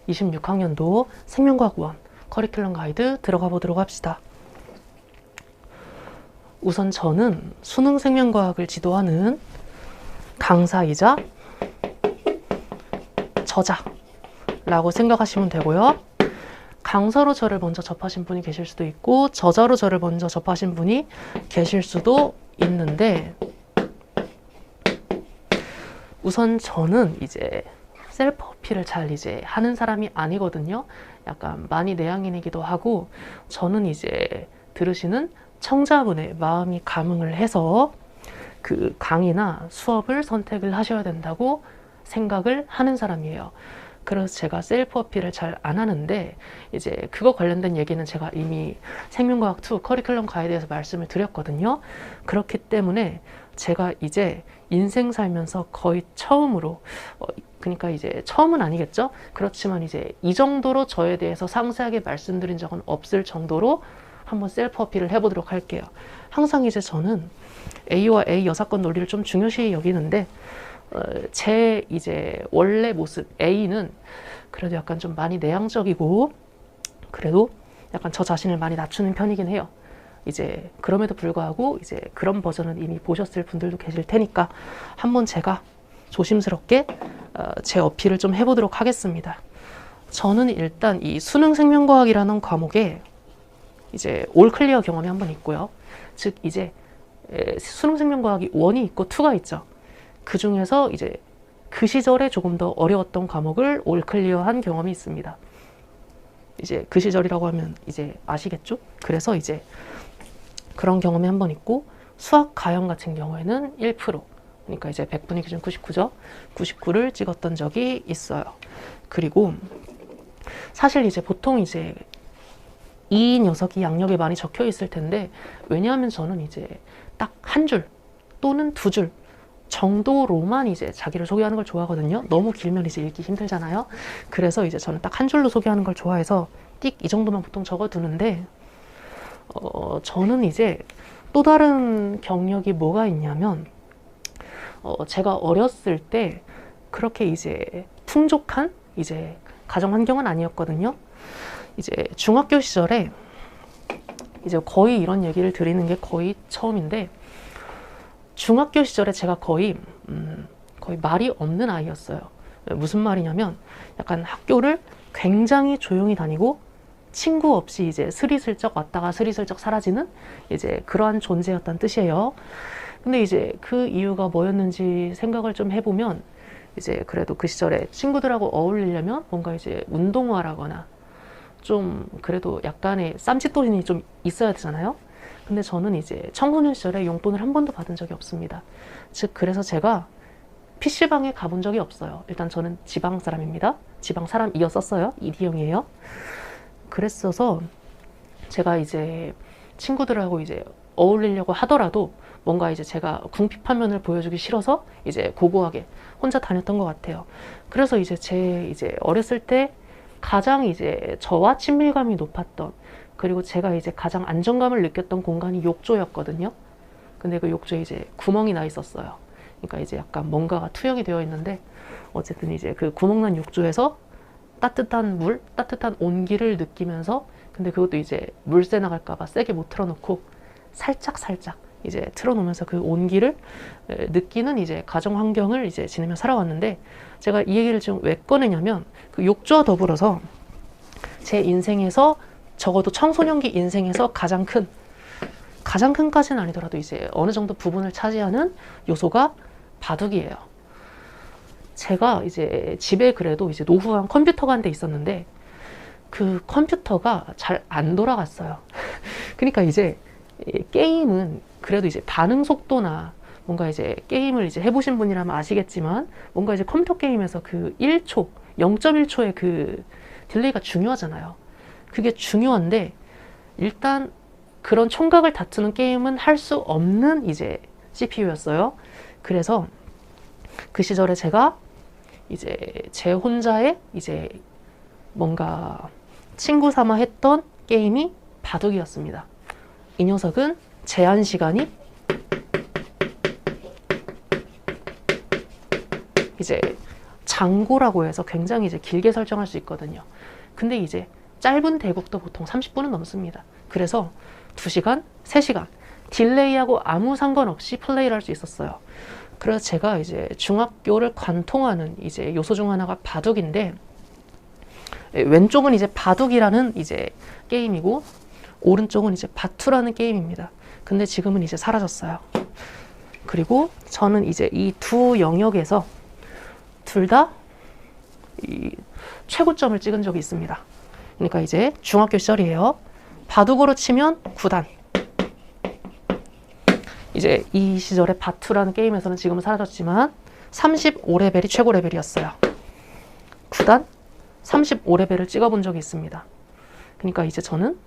26학년도 생명과학 1 커리큘럼 가이드 들어가 보도록 합시다. 우선 저는 수능 생명과학을 지도하는 강사이자 저자라고 생각하시면 되고요. 강사로 저를 먼저 접하신 분이 계실 수도 있고 저자로 저를 먼저 접하신 분이 계실 수도 있는데, 우선 저는 이제 셀프 어필을 잘 이제 하는 사람이 아니거든요. 약간 많이 내향인이기도 하고, 저는 이제 들으시는 청자분의 마음이 감응을 해서 그 강의나 수업을 선택을 하셔야 된다고 생각을 하는 사람이에요. 그래서 제가 셀프 어필을 잘 안 하는데, 이제 그거 관련된 얘기는 제가 이미 생명과학 2 커리큘럼 가이드에서 말씀을 드렸거든요. 그렇기 때문에 제가 이제 인생 살면서 거의 처음으로, 그러니까 이제 처음은 아니겠죠? 그렇지만 이제 이 정도로 저에 대해서 상세하게 말씀드린 적은 없을 정도로 한번 셀프 어필을 해보도록 할게요. 항상 이제 저는 A와 A 여사건 논리를 좀 중요시 여기는데, 제 이제 원래 모습 A는 그래도 약간 좀 많이 내향적이고, 그래도 약간 저 자신을 많이 낮추는 편이긴 해요. 이제 그럼에도 불구하고 이제 그런 버전은 이미 보셨을 분들도 계실 테니까 한번 제가 조심스럽게 제 어필을 좀 해보도록 하겠습니다. 저는 일단 이 수능 생명과학이라는 과목에 이제 올 클리어 경험이 한번 있고요. 즉 이제 수능 생명과학이 1이 있고 2가 있죠. 그 중에서 이제 그 시절에 조금 더 어려웠던 과목을 올 클리어한 경험이 있습니다. 이제 그 시절이라고 하면 이제 아시겠죠? 그래서 이제 그런 경험이 한 번 있고, 수학 가형 같은 경우에는 1%, 그러니까 이제 100분의 기준 99죠. 99를 찍었던 적이 있어요. 그리고 사실 이제 보통 이제 이 녀석이 양력에 많이 적혀 있을 텐데, 왜냐하면 저는 이제 딱 한 줄 또는 두 줄 정도로만 이제 자기를 소개하는 걸 좋아하거든요. 너무 길면 이제 읽기 힘들잖아요. 그래서 이제 저는 딱 한 줄로 소개하는 걸 좋아해서 띡 이 정도만 보통 적어두는데, 저는 이제 또 다른 경력이 뭐가 있냐면, 제가 어렸을 때 그렇게 이제 풍족한 이제 가정 환경은 아니었거든요. 이제 중학교 시절에 이제 거의 이런 얘기를 드리는 게 거의 처음인데, 중학교 시절에 제가 거의 말이 없는 아이였어요. 무슨 말이냐면, 약간 학교를 굉장히 조용히 다니고 친구 없이 이제 스리슬쩍 왔다가 스리슬쩍 사라지는 이제 그러한 존재였다는 뜻이에요. 근데 이제 그 이유가 뭐였는지 생각을 좀 해보면, 이제 그래도 그 시절에 친구들하고 어울리려면 뭔가 이제 운동화를 하거나 좀 그래도 약간의 쌈짓돈이 좀 있어야 되잖아요. 근데 저는 이제 청소년 시절에 용돈을 한 번도 받은 적이 없습니다. 즉 그래서 제가 PC방에 가본 적이 없어요. 일단 저는 지방 사람입니다. 지방 사람이었었어요. 이디형이에요. 그랬어서 제가 이제 친구들하고 이제 어울리려고 하더라도 뭔가 이제 제가 궁핍한 면을 보여주기 싫어서 이제 고고하게 혼자 다녔던 것 같아요. 그래서 이제 제 이제 어렸을 때 가장 이제 저와 친밀감이 높았던, 그리고 제가 이제 가장 안정감을 느꼈던 공간이 욕조였거든요. 근데 그 욕조에 이제 구멍이 나 있었어요. 그러니까 이제 약간 뭔가가 투영이 되어 있는데, 어쨌든 이제 그 구멍난 욕조에서 따뜻한 물, 따뜻한 온기를 느끼면서, 근데 그것도 이제 물새 나갈까봐 세게 못 틀어놓고 살짝 이제 틀어놓으면서 그 온기를 느끼는 이제 가정 환경을 이제 지내며 살아왔는데, 제가 이 얘기를 지금 왜 꺼내냐면, 그 욕조와 더불어서 제 인생에서 적어도 청소년기 인생에서 가장 큰까지는 아니더라도 이제 어느 정도 부분을 차지하는 요소가 바둑이에요. 제가 이제 집에 그래도 이제 노후한 컴퓨터가 한 대 있었는데, 그 컴퓨터가 잘 안 돌아갔어요. 그러니까 이제 게임은 그래도 이제 반응 속도나 뭔가 이제 게임을 이제 해보신 분이라면 아시겠지만, 뭔가 이제 컴퓨터 게임에서 그 1초, 0.1초의 그 딜레이가 중요하잖아요. 그게 중요한데, 일단 그런 총각을 다투는 게임은 할 수 없는 이제 CPU였어요. 그래서 그 시절에 제가 이제 제 혼자의 이제 뭔가 친구 삼아 했던 게임이 바둑이었습니다. 이 녀석은 제한 시간이 이제 장고라고 해서 굉장히 이제 길게 설정할 수 있거든요. 근데 이제 짧은 대국도 보통 30분은 넘습니다. 그래서 2시간, 3시간 딜레이하고 아무 상관없이 플레이를 할 수 있었어요. 그래서 제가 이제 중학교를 관통하는 이제 요소 중 하나가 바둑인데, 왼쪽은 이제 바둑이라는 이제 게임이고 오른쪽은 이제 바투라는 게임입니다. 근데 지금은 이제 사라졌어요. 그리고 저는 이제 이 두 영역에서 둘 다 이 최고점을 찍은 적이 있습니다. 그러니까 이제 중학교 시절이에요. 바둑으로 치면 9단. 이제 이 시절에 바투라는 게임에서는 지금은 사라졌지만 35레벨이 최고 레벨이었어요. 9단 35레벨을 찍어본 적이 있습니다. 그러니까 이제 저는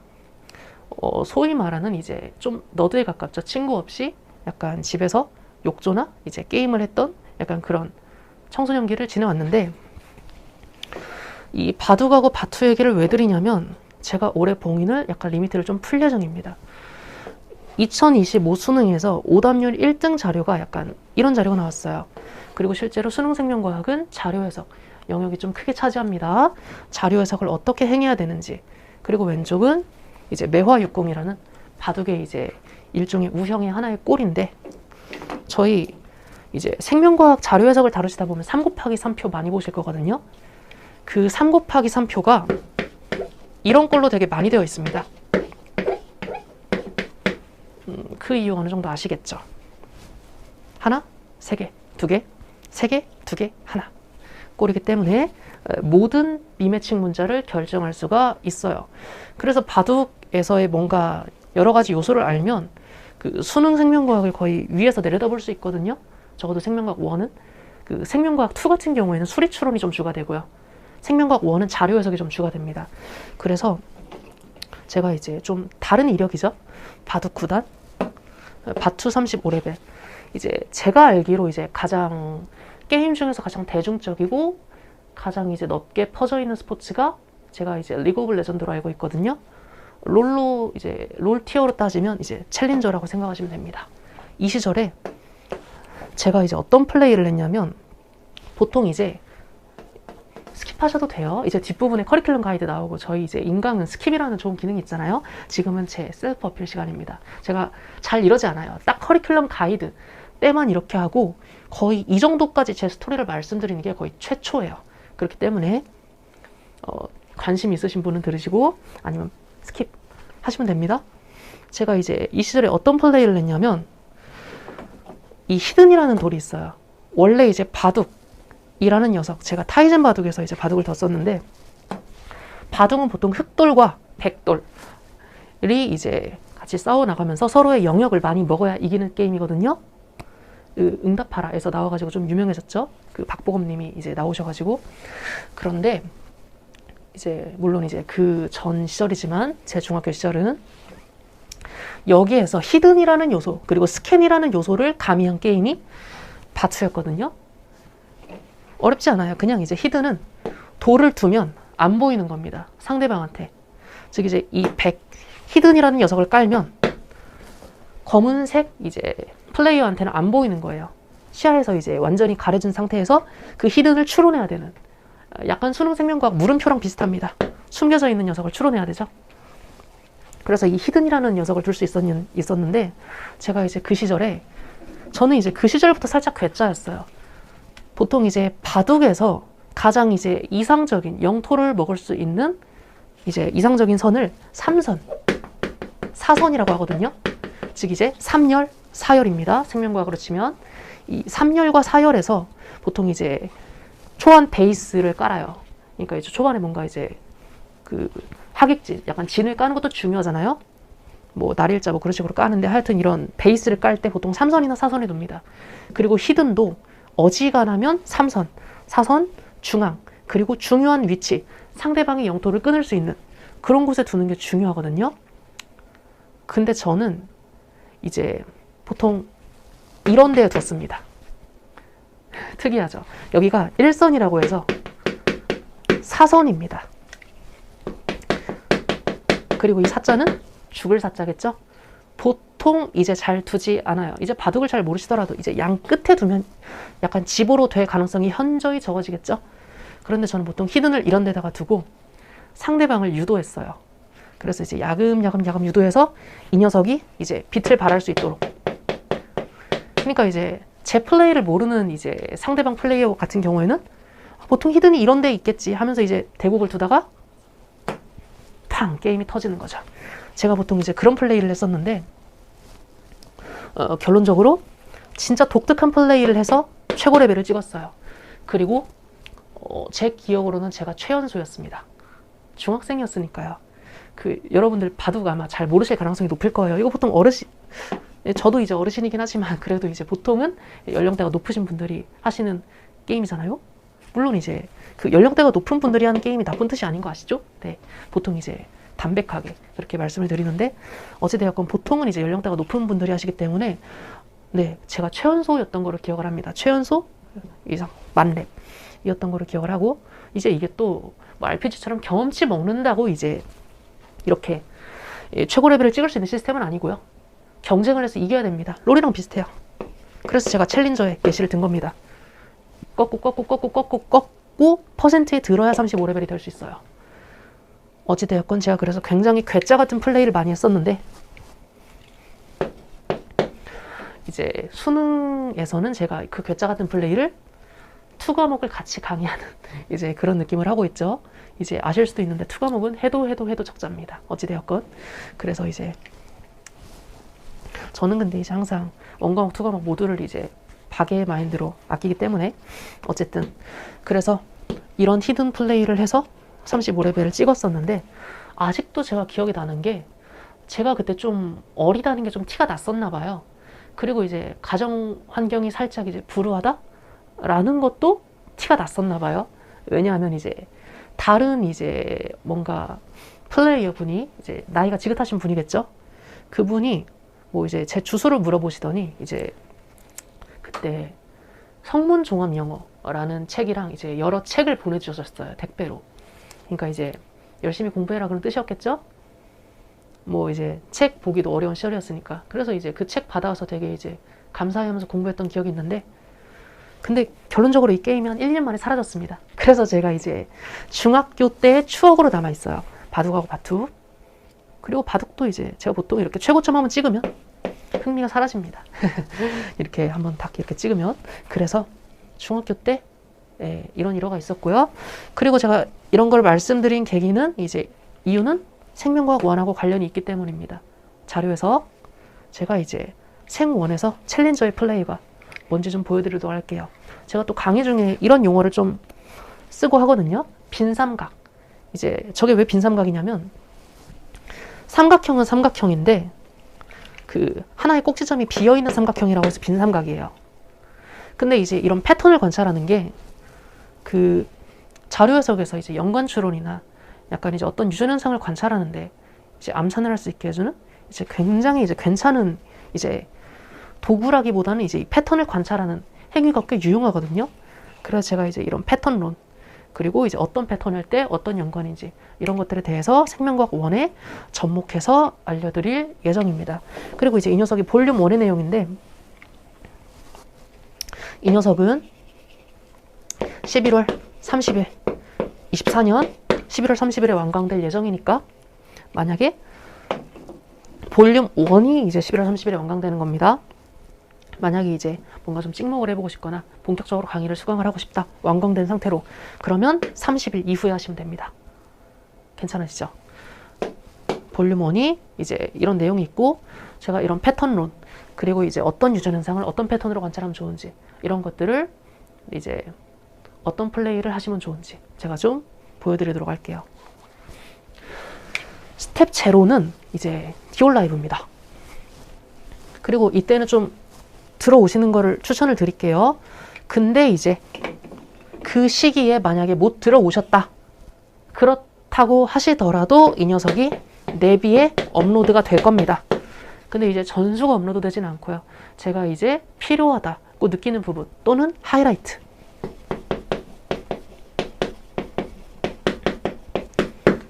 소위 말하는 이제 좀 너드에 가깝죠. 친구 없이 약간 집에서 욕조나 이제 게임을 했던 약간 그런 청소년기를 지내왔는데, 이 바둑하고 바투 얘기를 왜 드리냐면 제가 올해 봉인을 약간 리미트를 좀 풀 예정입니다. 2025 수능에서 오답률 1등 자료가 약간 이런 자료가 나왔어요. 그리고 실제로 수능 생명과학은 자료 해석 영역이 좀 크게 차지합니다. 자료 해석을 어떻게 행해야 되는지, 그리고 왼쪽은 이제 매화육공이라는 바둑의 이제 일종의 우형의 하나의 꼴인데, 저희 이제 생명과학 자료 해석을 다루시다 보면 3 곱하기 3표 많이 보실 거거든요. 그 3 곱하기 3표가 이런 꼴로 되게 많이 되어 있습니다. 그 이유 어느 정도 아시겠죠? 하나, 3개, 2개, 3개, 2개, 하나 꼴이기 때문에 모든 미매칭 문자를 결정할 수가 있어요. 그래서 바둑에서의 뭔가 여러 가지 요소를 알면 그 수능 생명과학을 거의 위에서 내려다볼 수 있거든요. 적어도 생명과학 1은. 그 생명과학 2 같은 경우에는 수리 추론이 좀 주가 되고요. 생명과학 1은 자료 해석이 좀 주가 됩니다. 그래서 제가 이제 좀 다른 이력이죠. 바둑 9단, 바투 35레벨. 이제 제가 알기로 이제 가장 게임 중에서 가장 대중적이고 가장 이제 넓게 퍼져 있는 스포츠가 제가 이제 리그 오브 레전드로 알고 있거든요. 롤로 이제 롤 티어로 따지면 이제 챌린저라고 생각하시면 됩니다. 이 시절에 제가 이제 어떤 플레이를 했냐면, 보통 이제 스킵하셔도 돼요. 이제 뒷부분에 커리큘럼 가이드 나오고, 저희 이제 인강은 스킵이라는 좋은 기능이 있잖아요. 지금은 제 셀프 어필 시간입니다. 제가 잘 이러지 않아요. 딱 커리큘럼 가이드 때만 이렇게 하고 거의 이 정도까지 제 스토리를 말씀드리는 게 거의 최초예요. 그렇기 때문에 관심 있으신 분은 들으시고 아니면 스킵 하시면 됩니다. 제가 이제 이 시절에 어떤 플레이를 했냐면, 이 히든이라는 돌이 있어요. 원래 이제 바둑이라는 녀석, 제가 타이젠 바둑에서 이제 바둑을 뒀었는데, 바둑은 보통 흑돌과 백돌이 이제 같이 싸워 나가면서 서로의 영역을 많이 먹어야 이기는 게임이거든요. 그 응답하라에서 나와가지고 좀 유명해졌죠. 그 박보검님이 이제 나오셔가지고. 그런데 이제 물론 이제 그 전 시절이지만 제 중학교 시절은 여기에서 히든이라는 요소 그리고 스캔이라는 요소를 가미한 게임이 바투였거든요. 어렵지 않아요. 그냥 이제 히든은 돌을 두면 안 보이는 겁니다. 상대방한테. 즉 이제 이 히든이라는 녀석을 깔면 검은색 이제 플레이어한테는 안 보이는 거예요. 시야에서 이제 완전히 가려진 상태에서 그 히든을 추론해야 되는, 약간 수능 생명과학 물음표랑 비슷합니다. 숨겨져 있는 녀석을 추론해야 되죠. 그래서 이 히든이라는 녀석을 둘 수 있었는데, 제가 이제 그 시절에, 저는 이제 그 시절부터 살짝 괴짜였어요. 보통 이제 바둑에서 가장 이제 이상적인 영토를 먹을 수 있는 이제 이상적인 선을 3선, 4선이라고 하거든요. 즉 이제 3열, 4열입니다. 생명과학으로 치면 이 3열과 4열에서 보통 이제 초반 베이스를 깔아요. 그러니까 이제 초반에 뭔가 이제 그 하객진, 약간 진을 까는 것도 중요하잖아요. 뭐 날일자 뭐 그런 식으로 까는데, 하여튼 이런 베이스를 깔 때 보통 3선이나 4선에 둡니다. 그리고 히든도 어지간하면 3선, 4선, 중앙, 그리고 중요한 위치, 상대방의 영토를 끊을 수 있는 그런 곳에 두는 게 중요하거든요. 근데 저는 이제 보통 이런 데에 뒀습니다. 특이하죠. 여기가 1선이라고 해서 4선입니다. 그리고 이 사자는 죽을 사자겠죠. 보통 이제 잘 두지 않아요. 이제 바둑을 잘 모르시더라도 이제 양 끝에 두면 약간 집으로 될 가능성이 현저히 적어지겠죠. 그런데 저는 보통 히든을 이런 데다가 두고 상대방을 유도했어요. 그래서 이제 야금야금 유도해서 이 녀석이 이제 빛을 발할 수 있도록. 그러니까 이제 제 플레이를 모르는 이제 상대방 플레이어 같은 경우에는 보통 히든이 이런 데 있겠지 하면서 이제 대국을 두다가 팡 게임이 터지는 거죠. 제가 보통 이제 그런 플레이를 했었는데 결론적으로 진짜 독특한 플레이를 해서 최고 레벨을 찍었어요. 그리고 제 기억으로는 제가 최연소였습니다. 중학생이었으니까요. 여러분들 바둑 아마 잘 모르실 가능성이 높을 거예요. 이거 보통 어르신, 저도 이제 어르신이긴 하지만 그래도 이제 보통은 연령대가 높으신 분들이 하시는 게임이잖아요. 물론 이제 그 연령대가 높은 분들이 하는 게임이 나쁜 뜻이 아닌 거 아시죠? 네, 보통 이제 담백하게 그렇게 말씀을 드리는데 어찌되었건 보통은 이제 연령대가 높은 분들이 하시기 때문에 네, 제가 최연소였던 거를 기억을 합니다. 최연소 이상 만렙이었던 거를 기억을 하고 이제 이게 또 뭐 RPG처럼 경험치 먹는다고 이제 이렇게 최고 레벨을 찍을 수 있는 시스템은 아니고요. 경쟁을 해서 이겨야 됩니다. 롤이랑 비슷해요. 그래서 제가 챌린저에 예시를 든 겁니다. 꺾고 퍼센트에 들어야 35레벨이 될 수 있어요. 어찌되었건 제가 그래서 굉장히 괴짜 같은 플레이를 많이 했었는데 이제 수능에서는 제가 그 괴짜 같은 플레이를 2과목을 같이 강의하는 이제 그런 느낌을 하고 있죠. 이제 아실 수도 있는데 2과목은 해도 적자입니다. 어찌되었건. 그래서 이제 저는 근데 이제 항상 원과목, 2과목 모두를 이제 박애의 마인드로 아끼기 때문에 어쨌든 그래서 이런 히든 플레이를 해서 35레벨을 찍었었는데 아직도 제가 기억이 나는 게 제가 그때 좀 어리다는 게 좀 티가 났었나 봐요. 그리고 이제 가정 환경이 살짝 이제 불우하다라는 것도 티가 났었나 봐요. 왜냐하면 이제 다른 이제 뭔가 플레이어 분이 이제 나이가 지긋하신 분이겠죠. 그분이 뭐 이제 제 주소를 물어보시더니 이제 그때 성문종합영어라는 책이랑 이제 여러 책을 보내주셨어요. 택배로. 그러니까 이제 열심히 공부해라 그런 뜻이었겠죠? 뭐 이제 책 보기도 어려운 시절이었으니까. 그래서 이제 그 책 받아와서 되게 이제 감사해하면서 공부했던 기억이 있는데 근데 결론적으로 이 게임이 한 1년 만에 사라졌습니다. 그래서 제가 이제 중학교 때의 추억으로 남아있어요. 바둑하고 바투. 그리고 바둑도 이제 제가 보통 이렇게 최고점 한번 찍으면 흥미가 사라집니다. 이렇게 한번 딱 이렇게 찍으면. 그래서 중학교 때 이런 일화가 있었고요. 그리고 제가 이런 걸 말씀드린 계기는 이제 이유는 생명과학 1하고 관련이 있기 때문입니다. 자료에서 제가 이제 생1에서 챌린저의 플레이가 뭔지 좀 보여드리도록 할게요. 제가 또 강의 중에 이런 용어를 좀 쓰고 하거든요. 빈삼각. 이제 저게 왜 빈삼각이냐면 삼각형은 삼각형인데 그 하나의 꼭지점이 비어있는 삼각형이라고 해서 빈삼각이에요. 근데 이제 이런 패턴을 관찰하는 게 그 자료 해석에서 이제 연관 추론이나 약간 이제 어떤 유전 현상을 관찰하는데 이제 암산을 할 수 있게 해주는 이제 굉장히 이제 괜찮은 이제 도구라기보다는 이제 이 패턴을 관찰하는 행위가 꽤 유용하거든요. 그래서 제가 이제 이런 패턴론 그리고 이제 어떤 패턴일 때 어떤 연관인지 이런 것들에 대해서 생명과학 1에 접목해서 알려드릴 예정입니다. 그리고 이제 이 녀석이 볼륨 1의 내용인데 이 녀석은 11월 30일 24년 11월 30일에 완강될 예정이니까 만약에 볼륨 1이 이제 11월 30일에 완강되는 겁니다. 만약에 이제 뭔가 좀 찍먹을 해보고 싶거나 본격적으로 강의를 수강을 하고 싶다. 완강된 상태로. 그러면 30일 이후에 하시면 됩니다. 괜찮으시죠? 볼륨 1이 이제 이런 내용이 있고 제가 이런 패턴론 그리고 이제 어떤 유전 현상을 어떤 패턴으로 관찰하면 좋은지 이런 것들을 이제 어떤 플레이를 하시면 좋은지 제가 좀 보여드리도록 할게요. 스텝 제로는 이제 디올 라이브입니다. 그리고 이때는 좀 들어오시는 거를 추천을 드릴게요. 근데 이제 그 시기에 만약에 못 들어오셨다. 그렇다고 하시더라도 이 녀석이 내비에 업로드가 될 겁니다. 근데 이제 전수가 업로드 되진 않고요. 제가 이제 필요하다고 느끼는 부분 또는 하이라이트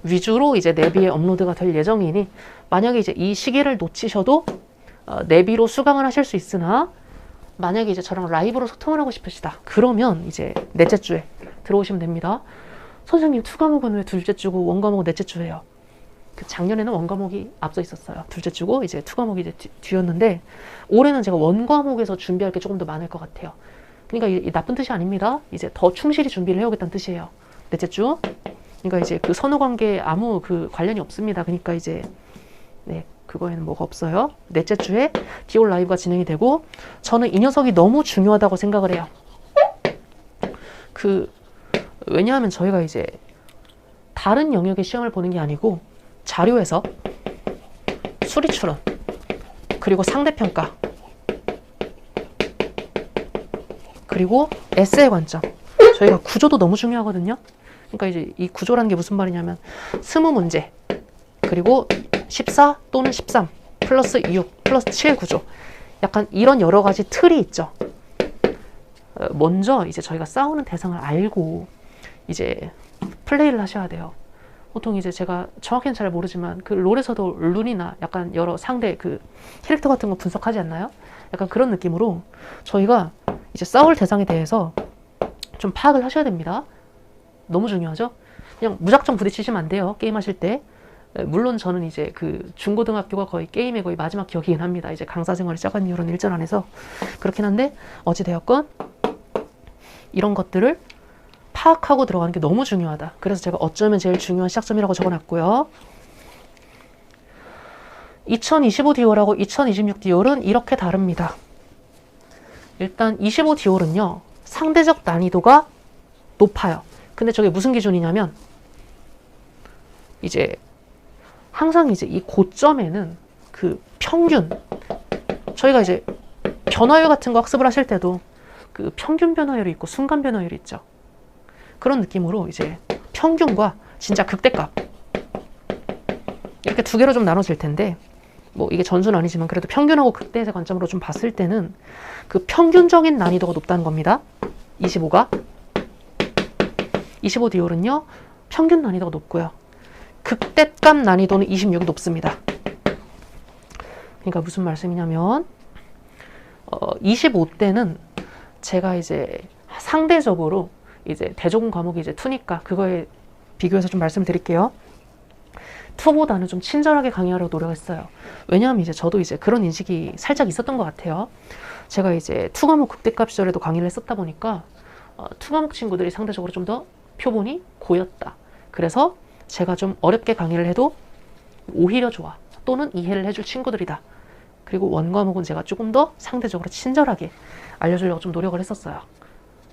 위주로 이제 내비에 업로드가 될 예정이니 만약에 이제 이 시기를 놓치셔도 내비로 수강을 하실 수 있으나 만약에 이제 저랑 라이브로 소통을 하고 싶으시다. 그러면 이제 넷째 주에 들어오시면 됩니다. 선생님, 2과목은 왜 둘째 주고 원과목은 넷째 주예요? 그 작년에는 원과목이 앞서 있었어요. 둘째 주고 이제 2과목이 이제 뒤였는데 올해는 제가 원과목에서 준비할 게 조금 더 많을 것 같아요. 그러니까 이 나쁜 뜻이 아닙니다. 이제 더 충실히 준비를 해오겠다는 뜻이에요. 넷째 주. 그러니까 이제 그 선후 관계에 아무 그 관련이 없습니다. 그러니까 이제 네, 그거에는 뭐가 없어요. 넷째 주에 디올 라이브가 진행이 되고 저는 이 녀석이 너무 중요하다고 생각을 해요. 왜냐하면 저희가 이제 다른 영역의 시험을 보는 게 아니고 자료에서 수리 추론 그리고 상대평가 그리고 에세이 관점, 저희가 구조도 너무 중요하거든요. 그러니까 이제 이 구조라는 게 무슨 말이냐면 20문제 그리고 14 또는 13 플러스 6 플러스 7 구조, 약간 이런 여러 가지 틀이 있죠. 먼저 이제 저희가 싸우는 대상을 알고 이제 플레이를 하셔야 돼요. 보통 이제 제가 정확히는 잘 모르지만 그 롤에서도 룬이나 약간 여러 상대 그 캐릭터 같은 거 분석하지 않나요? 약간 그런 느낌으로 저희가 이제 싸울 대상에 대해서 좀 파악을 하셔야 됩니다. 너무 중요하죠? 그냥 무작정 부딪히시면 안 돼요. 게임하실 때. 물론 저는 이제 그 중고등학교가 거의 게임의 거의 마지막 기억이긴 합니다. 이제 강사 생활이 시작한 이후로는 일전 안에서 그렇긴 한데 어찌되었건 이런 것들을 파악하고 들어가는 게 너무 중요하다. 그래서 제가 어쩌면 제일 중요한 시작점이라고 적어놨고요. 2025 디올하고 2026 디올은 이렇게 다릅니다. 일단 25 디올은요, 상대적 난이도가 높아요. 근데 저게 무슨 기준이냐면 이제 항상 이제 이 고점에는 그 평균, 저희가 이제 변화율 같은 거 학습을 하실 때도 그 평균 변화율이 있고 순간 변화율이 있죠. 그런 느낌으로 이제 평균과 진짜 극대값 이렇게 두 개로 좀 나눠질 텐데, 뭐 이게 전수는 아니지만 그래도 평균하고 극대의 관점으로 좀 봤을 때는 그 평균적인 난이도가 높다는 겁니다. 25가 25 디올은요 평균 난이도가 높고요, 극대값 난이도는 26이 높습니다. 그러니까 무슨 말씀이냐면 25 때는 제가 이제 상대적으로 이제 대조군 과목이 이제 2니까 그거에 비교해서 좀 말씀을 드릴게요. 2보다는 좀 친절하게 강의하려고 노력했어요. 왜냐하면 이제 저도 이제 그런 인식이 살짝 있었던 것 같아요. 제가 이제 2 과목 극대값 시절에도 강의를 했었다 보니까 2 과목 친구들이 상대적으로 좀 더 표본이 고였다. 그래서 제가 좀 어렵게 강의를 해도 오히려 좋아 또는 이해를 해줄 친구들이다. 그리고 원 과목은 제가 조금 더 상대적으로 친절하게 알려주려고 좀 노력을 했었어요.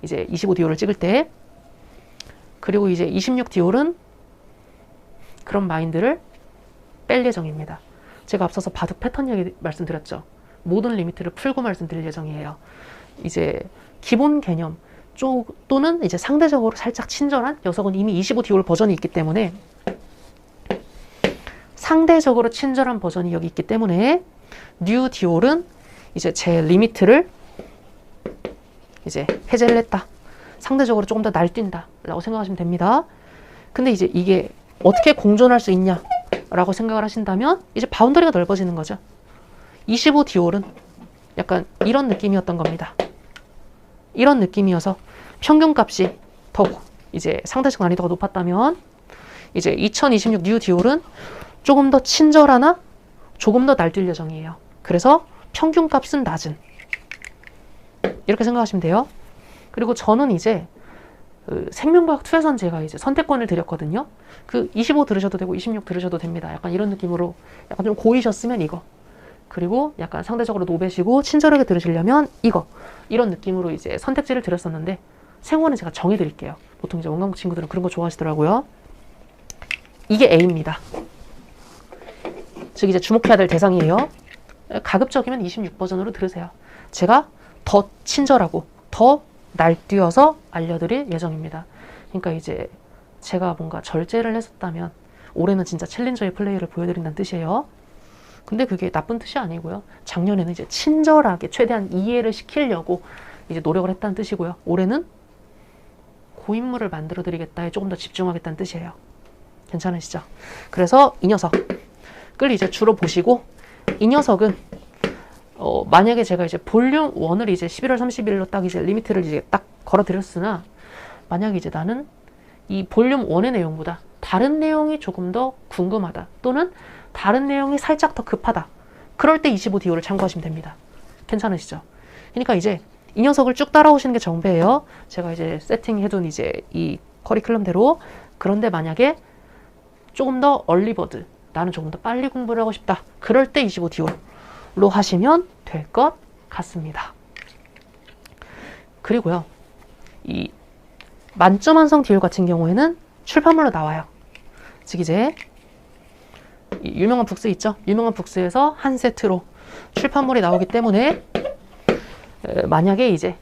이제 25 디올을 찍을 때. 그리고 이제 26 디올은 그런 마인드를 뺄 예정입니다. 제가 앞서서 바둑 패턴 얘기 말씀드렸죠. 모든 리미트를 풀고 말씀드릴 예정이에요. 이제 기본 개념 또는 이제 상대적으로 살짝 친절한 녀석은 이미 25 디올 버전이 있기 때문에, 상대적으로 친절한 버전이 여기 있기 때문에 뉴 디올은 이제 제 리미트를 이제 해제를 했다. 상대적으로 조금 더 날뛴다 라고 생각하시면 됩니다. 근데 이제 이게 어떻게 공존할 수 있냐 라고 생각을 하신다면 이제 바운더리가 넓어지는 거죠. 25 디올은 약간 이런 느낌이었던 겁니다. 이런 느낌이어서 평균값이 더 이제 상대적 난이도가 높았다면 이제 2026 뉴 디올은 조금 더 친절하나 조금 더 날뛸 예정이에요. 그래서 평균값은 낮은, 이렇게 생각하시면 돼요. 그리고 저는 이제 생명과학 2에선 제가 이제 선택권을 드렸거든요. 그 25 들으셔도 되고 26 들으셔도 됩니다. 약간 이런 느낌으로 약간 좀 고이셨으면 이거, 그리고 약간 상대적으로 노베시고 친절하게 들으시려면 이거, 이런 느낌으로 이제 선택지를 드렸었는데 생원은 제가 정해드릴게요. 보통 이제 원광국 친구들은 그런 거 좋아하시더라고요. 이게 A입니다. 즉 이제 주목해야 될 대상이에요. 가급적이면 26 버전으로 들으세요. 제가 더 친절하고 더 날뛰어서 알려드릴 예정입니다. 그러니까 이제 제가 뭔가 절제를 했었다면 올해는 진짜 챌린저의 플레이를 보여드린다는 뜻이에요. 근데 그게 나쁜 뜻이 아니고요. 작년에는 이제 친절하게 최대한 이해를 시키려고 이제 노력을 했다는 뜻이고요. 올해는 고인물을 만들어 드리겠다에 조금 더 집중하겠다는 뜻이에요. 괜찮으시죠? 그래서 이 녀석을 이제 주로 보시고, 이 녀석은 만약에 제가 이제 볼륨 1을 이제 11월 30일로 딱 이제 리미트를 이제 딱 걸어드렸으나, 만약에 이제 나는 이 볼륨 1의 내용보다 다른 내용이 조금 더 궁금하다, 또는 다른 내용이 살짝 더 급하다, 그럴 때 25DO를 참고하시면 됩니다. 괜찮으시죠? 그러니까 이제 이 녀석을 쭉 따라오시는 게 정배예요. 제가 이제 세팅해둔 이제 이 커리큘럼대로. 그런데 만약에 조금 더 얼리버드, 나는 조금 더 빨리 공부를 하고 싶다, 그럴 때 25DO로 하시면 될 것 같습니다. 그리고요, 이 만점 완성 디올 같은 경우에는 출판물로 나와요. 즉 이제 유명한 북스 있죠? 유명한 북스에서 한 세트로 출판물이 나오기 때문에, 만약에 이제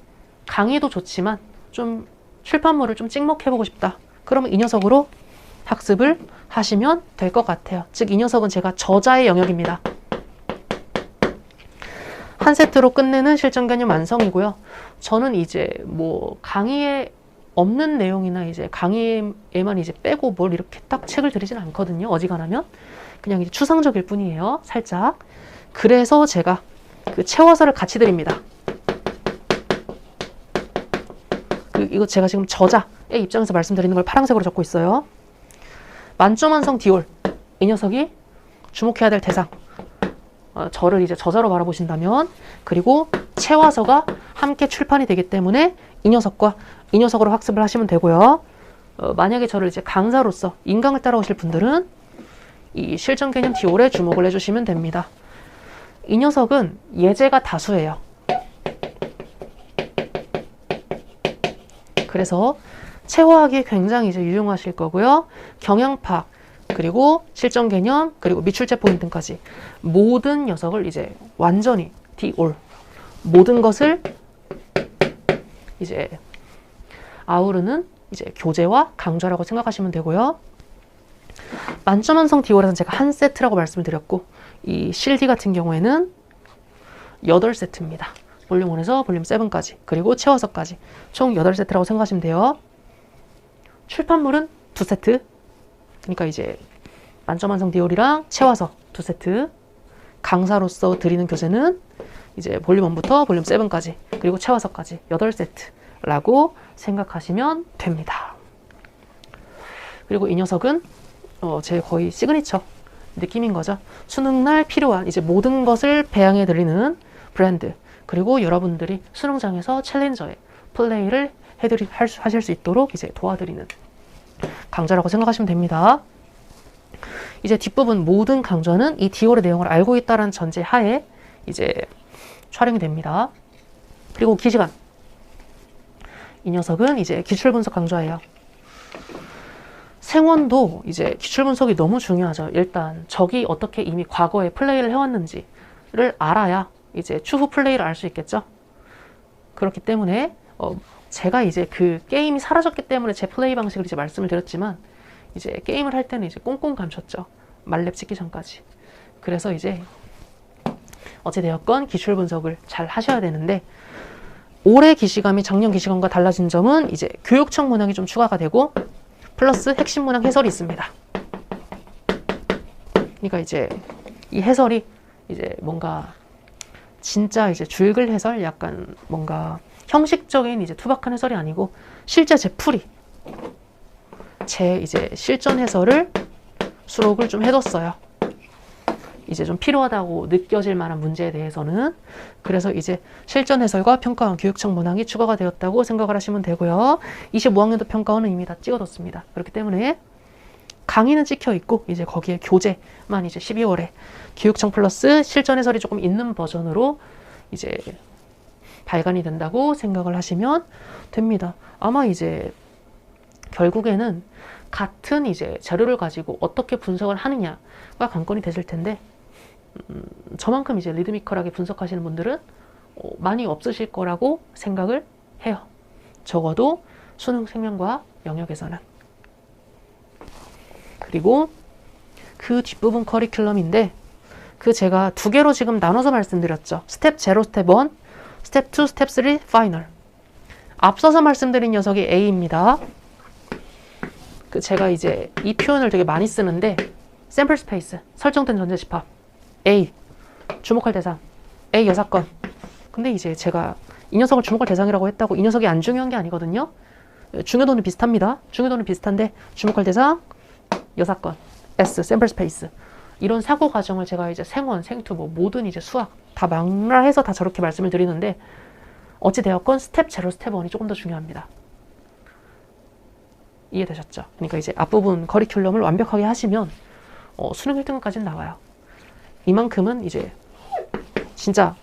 강의도 좋지만 좀 출판물을 좀 찍먹해보고 싶다, 그러면 이 녀석으로 학습을 하시면 될 것 같아요. 즉 이 녀석은 제가 저자의 영역입니다. 한 세트로 끝내는 실전 개념 완성이고요. 저는 이제 뭐 강의에 없는 내용이나 이제 강의에만 이제 빼고 뭘 이렇게 딱 책을 드리진 않거든요. 어지간하면 그냥 이제 추상적일 뿐이에요. 살짝. 그래서 제가 그 채워서를 같이 드립니다. 이거 제가 지금 저자의 입장에서 말씀드리는 걸 파란색으로 적고 있어요. 만점 완성 디올, 이 녀석이 주목해야 될 대상, 저를 이제 저자로 바라보신다면, 그리고 채화서가 함께 출판이 되기 때문에 이 녀석으로 학습을 하시면 되고요. 만약에 저를 이제 강사로서 인강을 따라오실 분들은 이 실전 개념 디올에 주목을 해주시면 됩니다. 이 녀석은 예제가 다수예요. 그래서 채화하기에 굉장히 이제 유용하실 거고요. 경향 파악, 그리고 실전 개념, 그리고 미출제 포인트까지 모든 녀석을 이제 완전히 디올, 모든 것을 이제 아우르는 이제 교재와 강좌라고 생각하시면 되고요. 만점 완성 디올에서는 제가 한 세트라고 말씀을 드렸고, 이 실디 같은 경우에는 8세트입니다. 볼륨 1에서 볼륨 7까지, 그리고 채워서까지 총 8세트라고 생각하시면 돼요. 출판물은 2세트. 그러니까 이제 만점 완성 디올이랑 채워서 2세트. 강사로서 드리는 교재는 이제 볼륨 1부터 볼륨 7까지, 그리고 채워서까지 8세트라고 생각하시면 됩니다. 그리고 이 녀석은 제 거의 시그니처 느낌인 거죠. 수능날 필요한 이제 모든 것을 배양해 드리는 브랜드, 그리고 여러분들이 수능장에서 챌린저에 플레이를 하실 수 있도록 이제 도와드리는 강좌라고 생각하시면 됩니다. 이제 뒷부분 모든 강좌는 이 디올의 내용을 알고 있다는 전제 하에 이제 촬영이 됩니다. 그리고 기시간, 이 녀석은 이제 기출분석 강좌예요. 생원도 이제 기출분석이 너무 중요하죠. 일단 적이 어떻게 이미 과거에 플레이를 해왔는지를 알아야 이제 추후 플레이를 알 수 있겠죠. 그렇기 때문에 제가 이제 그 게임이 사라졌기 때문에 제 플레이 방식을 이제 말씀을 드렸지만, 이제 게임을 할 때는 이제 꽁꽁 감췄죠. 말렙 찍기 전까지. 그래서 이제 어찌되었건 기출 분석을 잘 하셔야 되는데, 올해 기시감이 작년 기시감과 달라진 점은 이제 교육청 문항이 좀 추가가 되고, 플러스 핵심 문항 해설이 있습니다. 그러니까 이제 이 해설이 이제 뭔가 진짜 이제 줄글 해설, 약간 뭔가 형식적인 이제 투박한 해설이 아니고 실제 제 풀이, 제 이제 실전 해설을 수록을 좀 해뒀어요. 이제 좀 필요하다고 느껴질 만한 문제에 대해서는. 그래서 이제 실전 해설과 평가원, 교육청 문항이 추가가 되었다고 생각을 하시면 되고요. 25학년도 평가원은 이미 다 찍어뒀습니다. 그렇기 때문에 강의는 찍혀 있고, 이제 거기에 교재만 이제 12월에 교육청 플러스 실전 해설이 조금 있는 버전으로 이제 발간이 된다고 생각을 하시면 됩니다. 아마 이제 결국에는 같은 이제 자료를 가지고 어떻게 분석을 하느냐가 관건이 되실 텐데, 저만큼 이제 리드미컬하게 분석하시는 분들은 많이 없으실 거라고 생각을 해요. 적어도 수능 생명과학 영역에서는. 그리고 그 뒷부분 커리큘럼인데, 그 제가 두 개로 지금 나눠서 말씀드렸죠. 스텝 0, 스텝 1, 스텝 2, 스텝 3, 파이널. 앞서서 말씀드린 녀석이 A입니다. 그 제가 이제 이 표현을 되게 많이 쓰는데, 샘플 스페이스, 설정된 전제 집합, A, 주목할 대상, A 여사건. 근데 이제 제가 이 녀석을 주목할 대상이라고 했다고 이 녀석이 안 중요한 게 아니거든요. 중요도는 비슷합니다. 중요도는 비슷한데 주목할 대상 여사건 S 샘플 스페이스. 이런 사고 과정을 제가 이제 생원, 생투 뭐 모든 이제 수학 다 망라해서 다 저렇게 말씀을 드리는데 어찌 되었건 스텝 0, 스텝 1이 조금 더 중요합니다. 이해되셨죠? 그러니까 이제 앞부분 커리큘럼을 완벽하게 하시면 수능 1등급까지는 나와요. 이만큼은 이제 진짜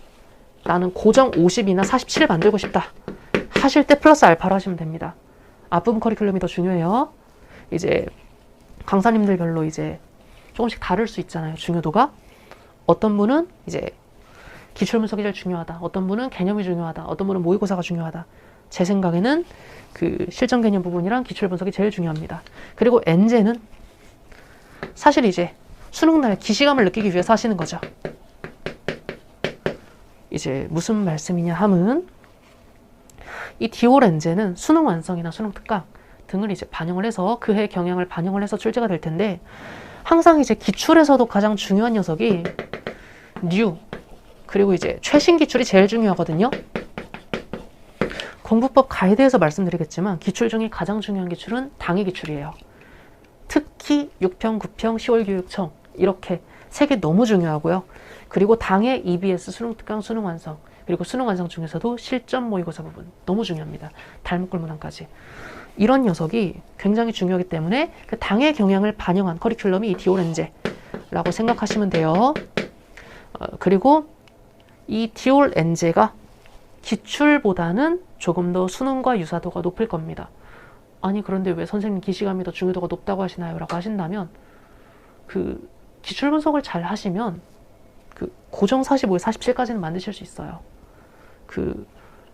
나는 고정 50이나 47을 만들고 싶다 하실 때 플러스 알파로 하시면 됩니다. 앞부분 커리큘럼이 더 중요해요. 이제 강사님들별로 이제 조금씩 다를 수 있잖아요. 중요도가. 어떤 분은 이제 기출 분석이 제일 중요하다. 어떤 분은 개념이 중요하다. 어떤 분은 모의고사가 중요하다. 제 생각에는 그 실전 개념 부분이랑 기출 분석이 제일 중요합니다. 그리고 엔제는 사실 이제 수능날 기시감을 느끼기 위해서 하시는 거죠. 이제 무슨 말씀이냐 함은 이 디올 엔제는 수능 완성이나 수능 특강 등을 이제 반영을 해서 그해 경향을 반영을 해서 출제가 될 텐데 항상 이제 기출에서도 가장 중요한 녀석이 뉴 그리고 이제 최신 기출이 제일 중요하거든요. 공부법 가이드에서 말씀드리겠지만 기출 중에 가장 중요한 기출은 당일 기출이에요. 특히 6평, 9평, 10월 교육청 이렇게 세 개 너무 중요하고요. 그리고 당의 EBS 수능 특강 수능 완성 그리고 수능 완성 중에서도 실전 모의고사 부분 너무 중요합니다. 달목글 문항까지. 이런 녀석이 굉장히 중요하기 때문에 그 당의 경향을 반영한 커리큘럼이 이 디올엔제라고 생각하시면 돼요. 그리고 이 디올엔제가 기출보다는 조금 더 수능과 유사도가 높을 겁니다. 아니 그런데 왜 선생님 기시감이 더 중요도가 높다고 하시나요? 라고 하신다면 그 기출 분석을 잘 하시면 그 고정 45에 47까지는 만드실 수 있어요. 그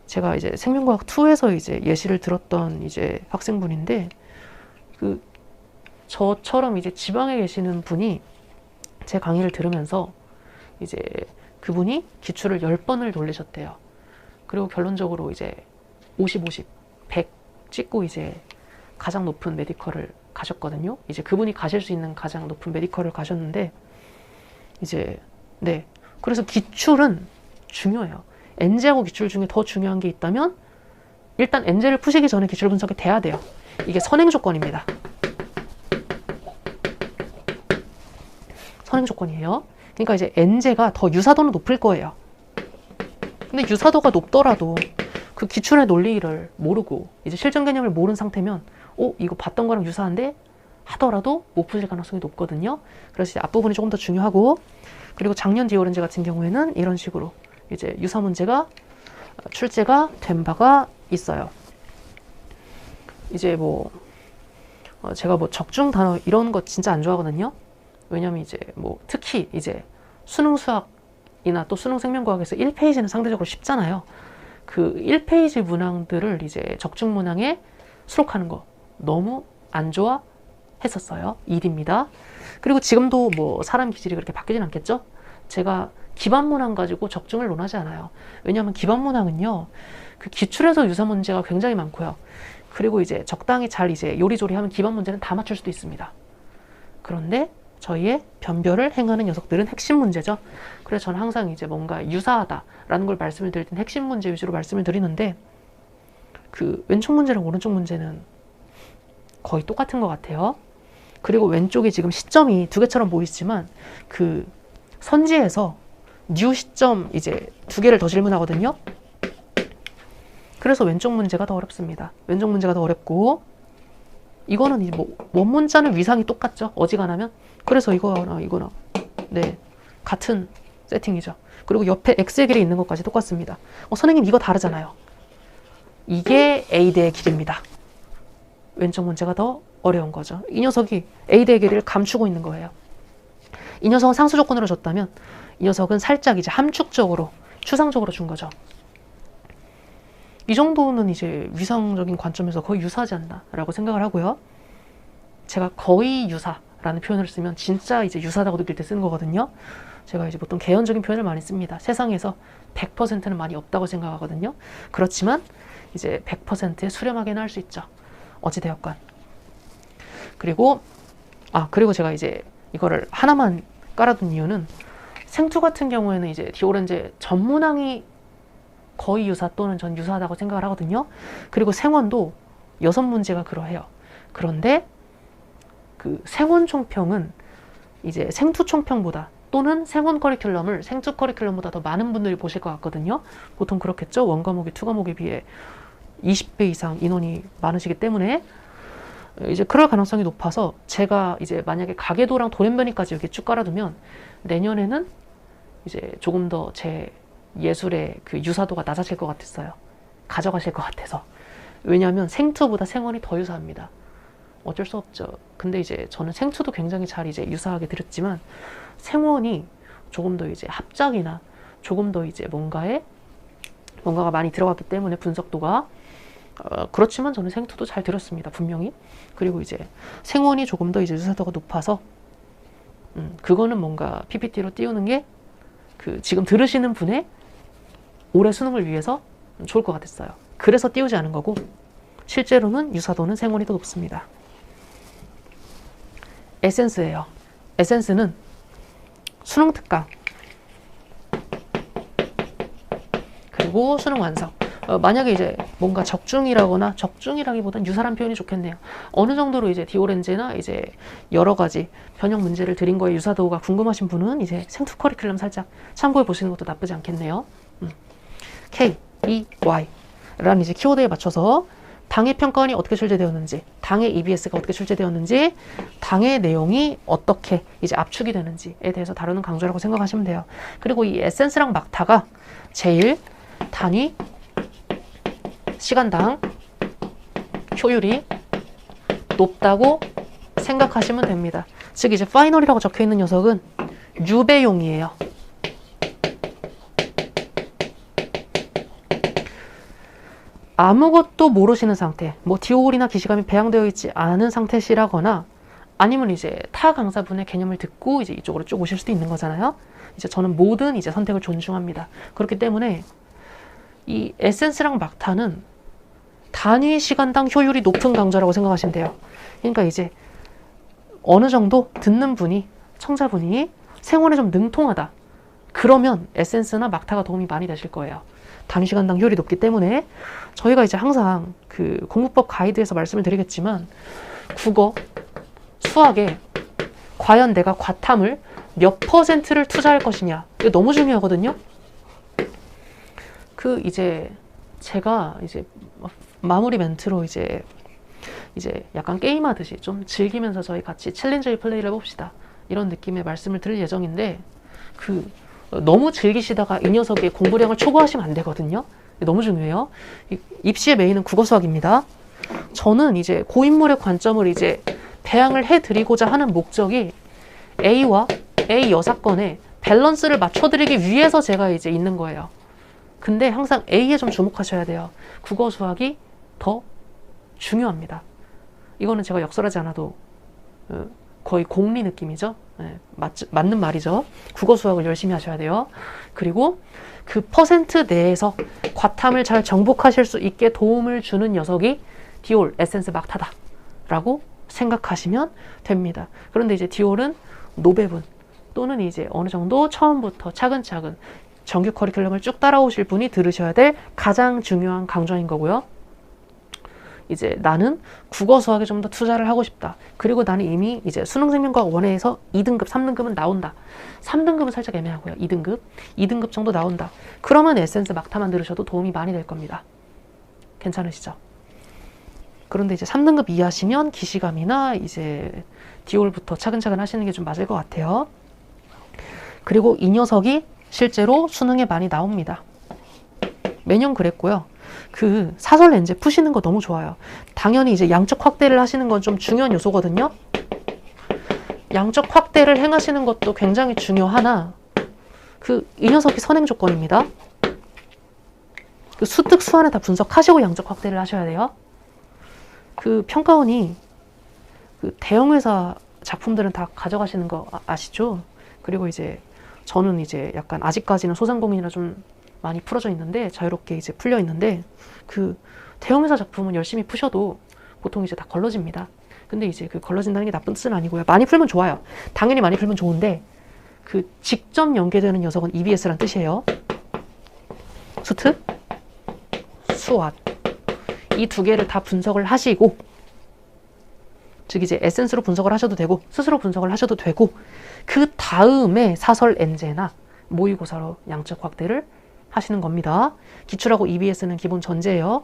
제가 이제 생명과학 2에서 이제 예시를 들었던 이제 학생분인데 그 저처럼 이제 지방에 계시는 분이 제 강의를 들으면서 이제 그분이 기출을 10번을 돌리셨대요. 그리고 결론적으로 이제 50, 50, 100 찍고 이제 가장 높은 메디컬을 가셨거든요. 이제 그분이 가실 수 있는 가장 높은 메디컬을 가셨는데 이제 네. 그래서 기출은 중요해요. 엔제하고 기출 중에 더 중요한 게 있다면 일단 엔제를 푸시기 전에 기출 분석이 돼야 돼요. 이게 선행 조건입니다. 선행 조건이에요. 그러니까 이제 엔제가 더 유사도는 높을 거예요. 근데 유사도가 높더라도 그 기출의 논리를 모르고 이제 실전 개념을 모르는 상태면 이거 봤던 거랑 유사한데 하더라도 못 푸실 가능성이 높거든요. 그래서 이제 앞부분이 조금 더 중요하고 그리고 작년 디오렌제 같은 경우에는 이런 식으로 이제 유사 문제가 출제가 된 바가 있어요. 이제 뭐 제가 뭐 적중 단어 이런 거 진짜 안 좋아하거든요. 왜냐면 이제 뭐 특히 이제 수능 수학이나 또 수능 생명과학에서 1페이지는 상대적으로 쉽잖아요. 그 1페이지 문항들을 이제 적중 문항에 수록하는 거 너무 안 좋아했었어요. 일입니다. 그리고 지금도 뭐 사람 기질이 그렇게 바뀌진 않겠죠? 제가 기반 문항 가지고 적중을 논하지 않아요. 왜냐하면 기반 문항은요, 그 기출에서 유사 문제가 굉장히 많고요. 그리고 이제 적당히 잘 이제 요리조리하면 기반 문제는 다 맞출 수도 있습니다. 그런데 저희의 변별을 행하는 녀석들은 핵심 문제죠. 그래서 저는 항상 이제 뭔가 유사하다라는 걸 말씀을 드릴 땐 핵심 문제 위주로 말씀을 드리는데 그 왼쪽 문제랑 오른쪽 문제는 거의 똑같은 것 같아요. 그리고 왼쪽에 지금 시점이 두 개처럼 보이시지만 그 선지에서 뉴 시점 이제 두 개를 더 질문하거든요. 그래서 왼쪽 문제가 더 어렵습니다. 왼쪽 문제가 더 어렵고 이거는 이제 뭐 원문자는 위상이 똑같죠. 어지간하면. 그래서 이거나 네 같은 세팅이죠. 그리고 옆에 x의 길이 있는 것까지 똑같습니다. 선생님 이거 다르잖아요. 이게 A대의 길입니다. 왼쪽 문제가 더 어려운 거죠. 이 녀석이 A대의 길이를 감추고 있는 거예요. 이 녀석은 상수 조건으로 줬다면 이 녀석은 살짝 이제 함축적으로 추상적으로 준 거죠. 이 정도는 이제 위상적인 관점에서 거의 유사하지 않나라고 생각을 하고요. 제가 거의 유사라는 표현을 쓰면 진짜 이제 유사하다고 느낄 때 쓰는 거거든요. 제가 이제 보통 개연적인 표현을 많이 씁니다. 세상에서 100%는 많이 없다고 생각하거든요. 그렇지만 이제 100%에 수렴하게는 할 수 있죠. 어찌되었건. 그리고 제가 이제 이거를 하나만 깔아둔 이유는 생투 같은 경우에는 이제 디오렌제 전문항이 거의 유사 또는 전 유사하다고 생각을 하거든요. 그리고 생원도 6문제가 그러해요. 그런데 그 생원 총평은 이제 생투 총평보다 또는 생원 커리큘럼을 생투 커리큘럼보다 더 많은 분들이 보실 것 같거든요. 보통 그렇겠죠. 원 과목이 투 과목에 비해 20배 이상 인원이 많으시기 때문에 이제 그럴 가능성이 높아서 제가 이제 만약에 가계도랑 돌연변이까지 이렇게 쭉 깔아두면 내년에는 이제 조금 더 제 예술의 그 유사도가 낮아질 것 같았어요. 가져가실 것 같아서. 왜냐하면 생투보다 생원이 더 유사합니다. 어쩔 수 없죠. 근데 이제 저는 생투도 굉장히 잘 이제 유사하게 드렸지만 생원이 조금 더 이제 합작이나 조금 더 이제 뭔가가 많이 들어갔기 때문에 분석도가 그렇지만 저는 생투도 잘 들었습니다. 분명히. 그리고 이제 생원이 조금 더 이제 유사도가 높아서 그거는 뭔가 PPT로 띄우는 게 그 지금 들으시는 분의 올해 수능을 위해서 좋을 것 같았어요. 그래서 띄우지 않은 거고 실제로는 유사도는 생원이 더 높습니다. 에센스예요. 에센스는 수능 특강 그리고 수능 완성. 만약에 이제 뭔가 적중이라기보단 유사란 표현이 좋겠네요. 어느 정도로 이제 디오렌제나 이제 여러 가지 변형 문제를 드린 거에 유사도가 궁금하신 분은 이제 생투 커리큘럼 살짝 참고해 보시는 것도 나쁘지 않겠네요. K, E, Y 라는 이제 키워드에 맞춰서 당의 평가원이 어떻게 출제되었는지, 당의 EBS가 어떻게 출제되었는지, 당의 내용이 어떻게 이제 압축이 되는지에 대해서 다루는 강좌라고 생각하시면 돼요. 그리고 이 에센스랑 막타가 제일 단위, 시간당 효율이 높다고 생각하시면 됩니다. 즉 이제 파이널이라고 적혀 있는 녀석은 유배용이에요. 아무것도 모르시는 상태, 뭐 디오홀이나 기시감이 배양되어 있지 않은 상태시라거나 아니면 이제 타 강사분의 개념을 듣고 이제 이쪽으로 쭉 오실 수도 있는 거잖아요. 이제 저는 모든 이제 선택을 존중합니다. 그렇기 때문에 이 에센스랑 막타는 단위 시간당 효율이 높은 강좌라고 생각하시면 돼요. 그러니까 이제 어느 정도 듣는 분이, 청자분이 생활에 좀 능통하다. 그러면 에센스나 막타가 도움이 많이 되실 거예요. 단위 시간당 효율이 높기 때문에 저희가 이제 항상 그 공부법 가이드에서 말씀을 드리겠지만 국어, 수학에 과연 내가 과탐을 몇 %를 투자할 것이냐. 이거 너무 중요하거든요. 그 이제 제가 이제 마무리 멘트로 이제 약간 게임하듯이 좀 즐기면서 저희 같이 챌린저의 플레이를 해봅시다. 이런 느낌의 말씀을 드릴 예정인데 그 너무 즐기시다가 이 녀석의 공부량을 초과하시면 안 되거든요. 너무 중요해요. 입시의 메인은 국어 수학입니다. 저는 이제 고인물의 관점을 이제 배양을 해드리고자 하는 목적이 A와 A 여사건의 밸런스를 맞춰드리기 위해서 제가 이제 있는 거예요. 근데 항상 A에 좀 주목하셔야 돼요. 국어 수학이 더 중요합니다. 이거는 제가 역설하지 않아도 거의 공리 느낌이죠. 네, 맞는 말이죠. 국어 수학을 열심히 하셔야 돼요. 그리고 그 퍼센트 내에서 과탐을 잘 정복하실 수 있게 도움을 주는 녀석이 디올, 에센스, 막타다 라고 생각하시면 됩니다. 그런데 이제 디올은 노배분 또는 이제 어느 정도 처음부터 차근차근 정규 커리큘럼을 쭉 따라오실 분이 들으셔야 될 가장 중요한 강좌인 거고요. 이제 나는 국어 수학에 좀 더 투자를 하고 싶다. 그리고 나는 이미 이제 수능생명과학 1에서 2등급, 3등급은 나온다. 3등급은 살짝 애매하고요. 2등급 정도 나온다. 그러면 에센스 막타만 들으셔도 도움이 많이 될 겁니다. 괜찮으시죠? 그런데 이제 3등급 이하시면 기시감이나 이제 디올부터 차근차근 하시는 게 좀 맞을 것 같아요. 그리고 이 녀석이 실제로 수능에 많이 나옵니다. 매년 그랬고요. 그 사설 렌즈 푸시는 거 너무 좋아요. 당연히 이제 양적 확대를 하시는 건 좀 중요한 요소거든요. 양적 확대를 행하시는 것도 굉장히 중요하나 이 녀석이 선행 조건입니다. 그 수특 수한을 다 분석하시고 양적 확대를 하셔야 돼요. 그 평가원이 그 대형회사 작품들은 다 가져가시는 거 아시죠? 그리고 이제 저는 이제 약간 아직까지는 소상공인이라 좀 많이 풀어져 있는데 자유롭게 이제 풀려 있는데 그 대형회사 작품은 열심히 푸셔도 보통 이제 다 걸러집니다. 근데 이제 그 걸러진다는 게 나쁜 뜻은 아니고요. 많이 풀면 좋아요. 당연히 많이 풀면 좋은데 그 직접 연계되는 녀석은 EBS란 뜻이에요. 수트, 수왓. 이 두 개를 다 분석을 하시고, 즉 이제 에센스로 분석을 하셔도 되고 스스로 분석을 하셔도 되고, 그 다음에 사설 엔제나 모의고사로 양적 확대를 하시는 겁니다. 기출하고 EBS는 기본 전제예요.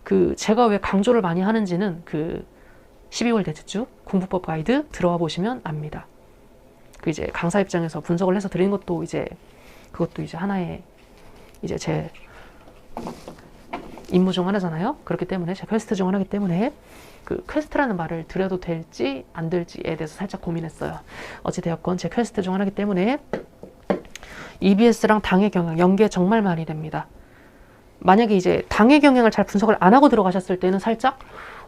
그 제가 왜 강조를 많이 하는지는 그 12월 넷째 주 공부법 가이드 들어와 보시면 압니다. 그 이제 강사 입장에서 분석을 해서 드리는 것도 이제 그것도 이제 하나의 이제 제 임무 중 하나잖아요. 그렇기 때문에 제 퀘스트 중 하나이기 때문에 그 퀘스트라는 말을 드려도 될지 안 될지에 대해서 살짝 고민했어요. 어찌되었건 제 퀘스트 중 하나이기 때문에 EBS랑 당의 경향 연계 정말 많이 됩니다. 만약에 이제 당의 경향을 잘 분석을 안 하고 들어가셨을 때는 살짝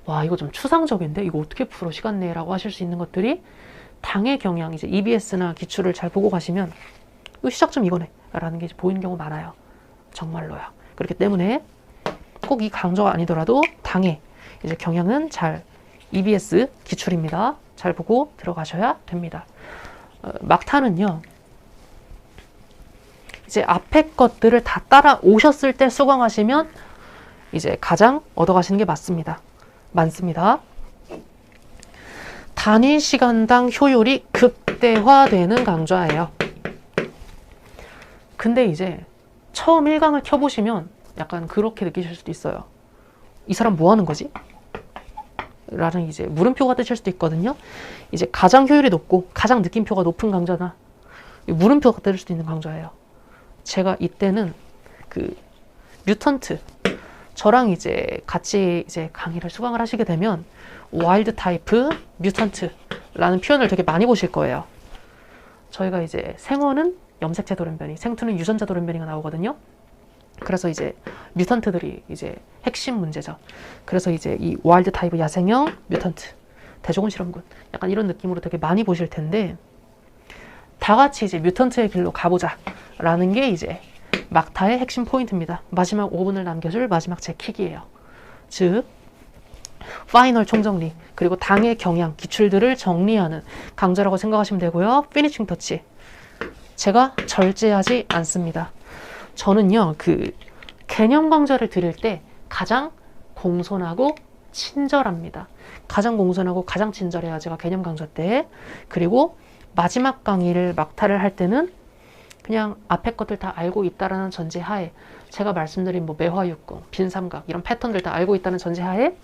와 이거 좀 추상적인데 이거 어떻게 풀어 시간 내에 라고 하실 수 있는 것들이 당의 경향 이제 EBS나 기출을 잘 보고 가시면 이거 시작점 이거네 라는 게 이제 보이는 경우 많아요. 정말로요. 그렇기 때문에 꼭 이 강조가 아니더라도 당의 이제 경향은 잘 EBS 기출입니다. 잘 보고 들어가셔야 됩니다. 막타는요. 이제 앞에 것들을 다 따라오셨을 때 수강하시면 이제 가장 얻어가시는 게 많습니다. 단위 시간당 효율이 극대화되는 강좌예요. 근데 이제 처음 1강을 켜보시면 약간 그렇게 느끼실 수도 있어요. 이 사람 뭐 하는 거지? 라는 이제 물음표가 뜨실 수도 있거든요. 이제 가장 효율이 높고 가장 느낌표가 높은 강좌나 물음표가 뜰 수도 있는 강좌예요. 제가 이때는 그 뮤턴트 저랑 이제 같이 이제 강의를 수강을 하시게 되면 와일드 타입 뮤턴트라는 표현을 되게 많이 보실 거예요. 저희가 이제 생원은 염색체 돌연변이, 생투는 유전자 돌연변이가 나오거든요. 그래서 이제 뮤턴트들이 이제 핵심 문제죠. 그래서 이제 이 와일드 타입 야생형 뮤턴트, 대조군 실험군 약간 이런 느낌으로 되게 많이 보실 텐데 다 같이 이제 뮤턴트의 길로 가보자 라는 게 이제 막타의 핵심 포인트입니다. 마지막 5분을 남겨줄 마지막 제 킥이에요. 즉 파이널 총정리 그리고 당의 경향 기출들을 정리하는 강좌라고 생각하시면 되고요. 피니칭 터치 제가 절제하지 않습니다. 저는요 그 개념 강좌를 드릴 때 가장 공손하고 친절합니다. 가장 공손하고 가장 친절해야 제가 개념 강좌 때. 그리고 마지막 강의를 막타를 할 때는 그냥 앞에 것들 다 알고 있다라는 전제하에 제가 말씀드린 뭐 매화육궁, 빈삼각 이런 패턴들 다 알고 있다는 전제하에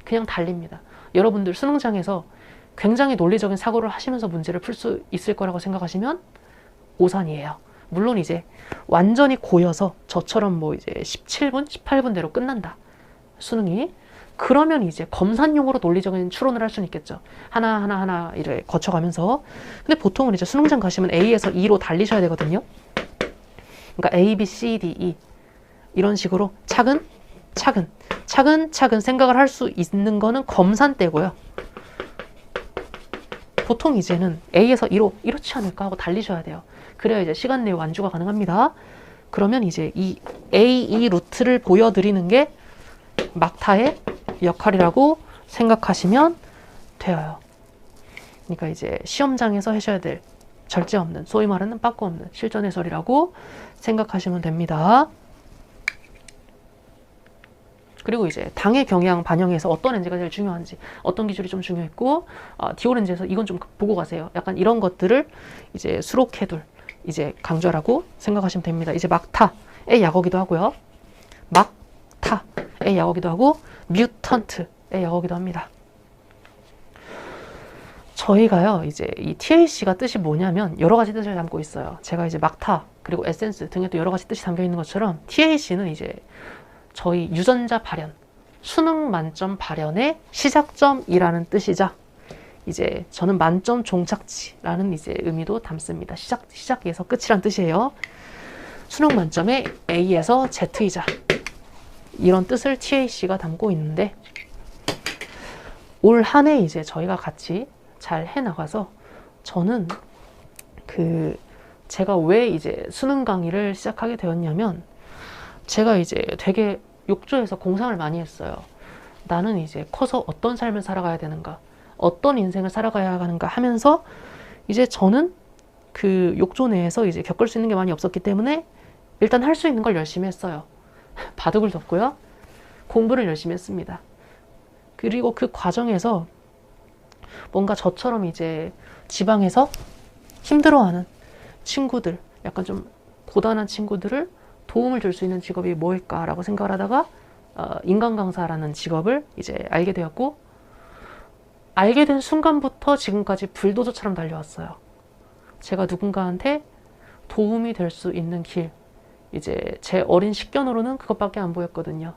그냥 달립니다. 여러분들 수능장에서 굉장히 논리적인 사고를 하시면서 문제를 풀 수 있을 거라고 생각하시면 오산이에요. 물론 이제 완전히 고여서 저처럼 뭐 이제 17분, 18분대로 끝난다. 수능이. 그러면 이제 검산용으로 논리적인 추론을 할 수는 있겠죠. 하나하나 이렇게 거쳐가면서. 근데 보통은 이제 수능장 가시면 A에서 E로 달리셔야 되거든요. 그러니까 A, B, C, D, E 이런 식으로 차근차근 생각을 할 수 있는 거는 검산 때고요. 보통 이제는 A에서 E로 이렇지 않을까 하고 달리셔야 돼요. 그래야 이제 시간 내에 완주가 가능합니다. 그러면 이제 이 A, E 루트를 보여드리는 게 막타의 역할이라고 생각하시면 돼요. 그러니까 이제 시험장에서 하셔야 될 절제 없는, 소위 말하는 빠꾸 없는 실전 해설이라고 생각하시면 됩니다. 그리고 이제 당의 경향 반영해서 어떤 렌즈가 제일 중요한지, 어떤 기술이 좀 중요했고, 디오 렌즈에서 이건 좀 보고 가세요. 약간 이런 것들을 이제 수록해둘 이제 강좌라고 생각하시면 됩니다. 이제 막타의 약어기도 하고요. 막타의 약어기도 하고, 뮤턴트의 약어기도 합니다. 저희가요, 이제 이 TAC가 뜻이 뭐냐면 여러 가지 뜻을 담고 있어요. 제가 이제 막타, 그리고 에센스 등에 또 여러 가지 뜻이 담겨 있는 것처럼 TAC는 이제 저희 유전자 발현, 수능 만점 발현의 시작점이라는 뜻이자 이제 저는 만점 종착지라는 이제 의미도 담습니다. 시작에서 끝이란 뜻이에요. 수능 만점의 A에서 Z이자 이런 뜻을 TAC가 담고 있는데 올 한 해 이제 저희가 같이 잘 해나가서 저는 제가 왜 이제 수능 강의를 시작하게 되었냐면 제가 이제 되게 욕조에서 공상을 많이 했어요. 나는 이제 커서 어떤 삶을 살아가야 되는가, 어떤 인생을 살아가야 하는가 하면서 이제 저는 그 욕조 내에서 이제 겪을 수 있는 게 많이 없었기 때문에 일단 할 수 있는 걸 열심히 했어요. 바둑을 뒀고요. 공부를 열심히 했습니다. 그리고 그 과정에서 뭔가 저처럼 이제 지방에서 힘들어하는 친구들, 약간 좀 고단한 친구들을 도움을 줄 수 있는 직업이 뭘까라고 생각을 하다가 인간 강사라는 직업을 이제 알게 되었고, 알게 된 순간부터 지금까지 불도저처럼 달려왔어요. 제가 누군가한테 도움이 될 수 있는 길, 이제 제 어린 식견으로는 그것밖에 안 보였거든요.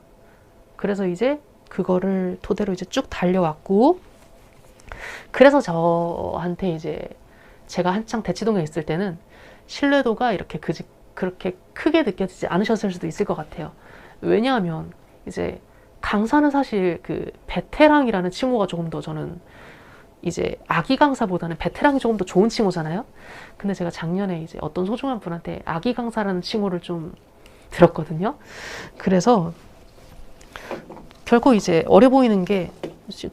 그래서 이제 그거를 토대로 이제 쭉 달려왔고, 그래서 저한테 이제 제가 한창 대치동에 있을 때는 신뢰도가 이렇게 그렇게 크게 느껴지지 않으셨을 수도 있을 것 같아요. 왜냐하면 이제 강사는 사실 그 베테랑이라는 칭호가 조금 더, 저는 이제 아기 강사보다는 베테랑이 조금 더 좋은 칭호잖아요. 근데 제가 작년에 이제 어떤 소중한 분한테 아기 강사라는 칭호를 좀 들었거든요. 그래서 결코 이제 어려 보이는 게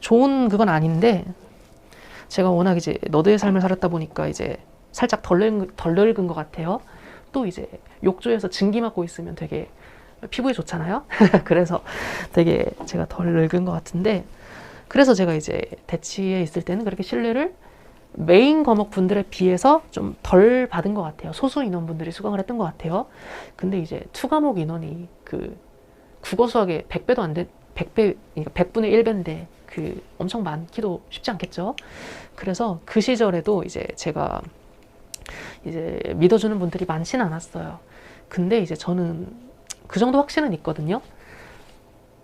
좋은 그건 아닌데, 제가 워낙 이제 너드의 삶을 살았다 보니까 이제 살짝 덜 늙은 것 같아요. 또 이제 욕조에서 증기 맞고 있으면 되게 피부에 좋잖아요. 그래서 되게 제가 덜 늙은 것 같은데, 그래서 제가 이제 대치에 있을 때는 그렇게 신뢰를 메인 과목 분들에 비해서 좀 덜 받은 것 같아요. 소수 인원분들이 수강을 했던 것 같아요. 근데 이제 투 과목 인원이 그 국어 수학의 100배도 안 돼, 100배, 그러니까 100분의 1배인데 그 엄청 많기도 쉽지 않겠죠. 그래서 그 시절에도 이제 제가 이제 믿어주는 분들이 많지는 않았어요. 근데 이제 저는 그 정도 확신은 있거든요.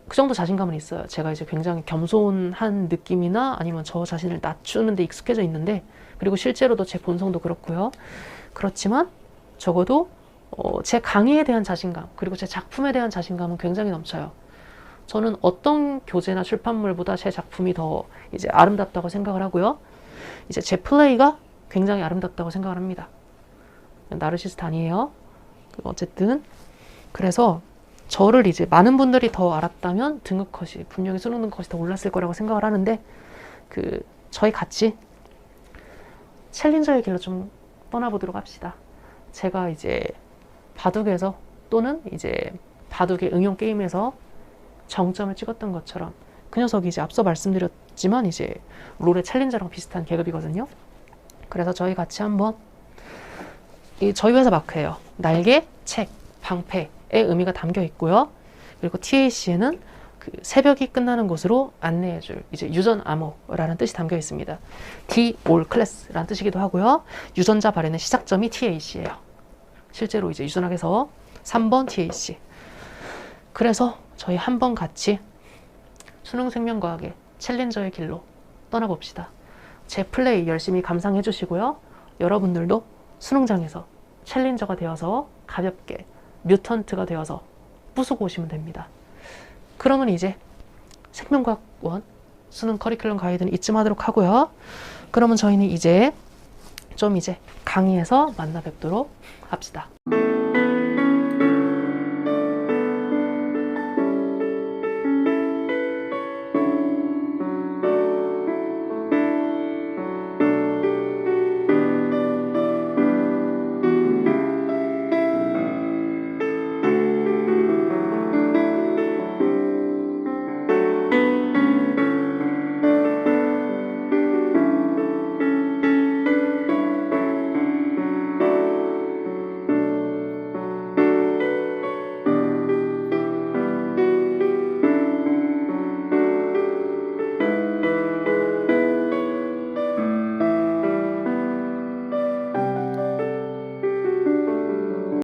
그 정도 자신감은 있어요. 제가 이제 굉장히 겸손한 느낌이나 아니면 저 자신을 낮추는 데 익숙해져 있는데, 그리고 실제로도 제 본성도 그렇고요. 그렇지만 적어도 제 강의에 대한 자신감, 그리고 제 작품에 대한 자신감은 굉장히 넘쳐요. 저는 어떤 교재나 출판물보다 제 작품이 더 이제 아름답다고 생각을 하고요. 이제 제 플레이가 굉장히 아름답다고 생각을 합니다. 나르시스트 아니에요. 어쨌든 그래서 저를 이제 많은 분들이 더 알았다면 등급컷이, 분명히 수능 등급컷이 더 올랐을 거라고 생각을 하는데, 그 저희 같이 챌린저의 길로 좀 떠나보도록 합시다. 제가 이제 바둑에서 또는 이제 바둑의 응용 게임에서 정점을 찍었던 것처럼, 그 녀석이 이제 앞서 말씀드렸지만 이제 롤의 챌린저랑 비슷한 계급이거든요. 그래서 저희 같이 한번, 저희 회사 마크예요. 날개, 책, 방패의 의미가 담겨 있고요. 그리고 TAC에는 그 새벽이 끝나는 곳으로 안내해줄 이제 유전 암호라는 뜻이 담겨 있습니다. D all class라는 뜻이기도 하고요. 유전자 발현의 시작점이 TAC예요. 실제로 이제 유전학에서 3번 TAC. 그래서 저희 한번 같이 수능 생명과학의 챌린저의 길로 떠나봅시다. 제 플레이 열심히 감상해 주시고요. 여러분들도 수능장에서 챌린저가 되어서 가볍게 뮤턴트가 되어서 부수고 오시면 됩니다. 그러면 이제 생명과학 1 수능 커리큘럼 가이드는 이쯤 하도록 하고요. 그러면 저희는 이제 좀 이제 강의에서 만나 뵙도록 합시다.